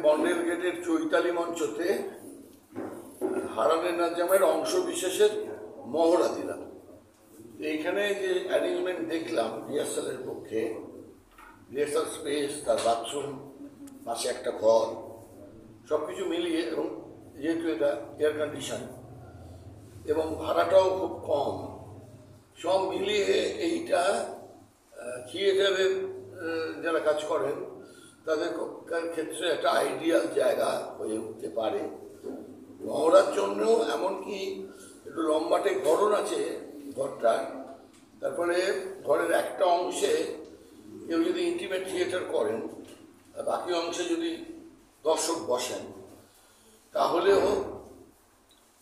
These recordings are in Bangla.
বন্ডেল গেটের চৈতালি মঞ্চতে হারানের নাজামের অংশ বিশেষের মহড়া দিলাম। এইখানে যে অ্যারেঞ্জমেন্ট দেখলাম রিহার্সালের পক্ষে, রিহার্সাল স্পেস, তার বাথরুম, পাশে একটা ঘর, সব কিছু মিলিয়ে, এবং যেহেতু এটা এয়ার কন্ডিশন এবং ভাড়াটাও খুব কম, সব মিলিয়ে এইটা থিয়েটারের যারা কাজ করেন তাদের ক্ষেত্রে একটা আইডিয়াল জায়গা হয়ে উঠতে পারে। মহড়ার জন্যও এমনকি একটু লম্বাটে গড়ন আছে ঘরটা। তারপরে ঘরের একটা অংশে কেউ যদি ইন্টিমেট থিয়েটার করেন, আর বাকি অংশে যদি দর্শক বসেন, তাহলেও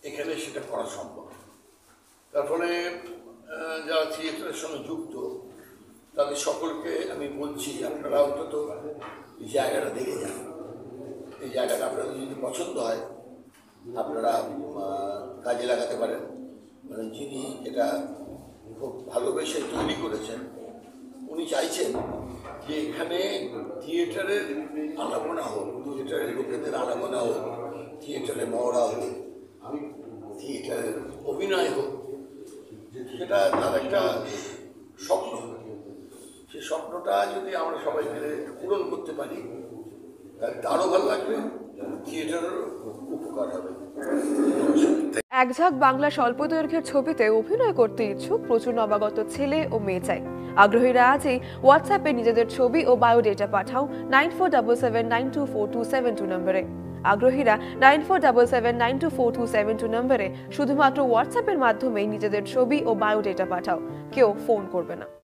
এখানে সেটা করা সম্ভব। তারপরে যারা থিয়েটারের সঙ্গে যুক্ত তাদের সকলকে আমি বলছি, আপনারা অন্তত এই জায়গাটা দেখে যান। এই জায়গাটা আপনাদের যদি পছন্দ হয় আপনারা কাজে লাগাতে পারেন। মানে যিনি এটা খুব ভালোবেসে তৈরি করেছেন, উনি চাইছেন যে এখানে থিয়েটারের আনাগোনা হোক, থিয়েটারের লোকেদের আনাগোনা হোক, থিয়েটারে মহড়া হোক, থিয়েটারের অভিনয় হোক। সেটা তার একটা স্বপ্ন। সেই স্বপ্নটা যদি আমরা সবাই মিলে পূরণ করতে পারি তাহলে তারও ভালো লাগবে, থিয়েটারেরও উপকার হবে। এক ঝাঁক বাংলা স্বল্প দৈর্ঘ্যের ছবিতে অভিনয় করতে ইচ্ছুক প্রচুর নবাগত ছেলে ও মেয়ে চাই। আগ্রহীরা আজই হোয়াটসঅ্যাপে নিজেদের ছবি ও বায়োডেটা পাঠাও 9477924272 নম্বরে। আগ্রহীরা 9477924272 নম্বরে শুধুমাত্র হোয়াটসঅ্যাপের মাধ্যমেই নিজেদের ছবি ও বায়োডেটা পাঠাও, কেউ ফোন করবে না।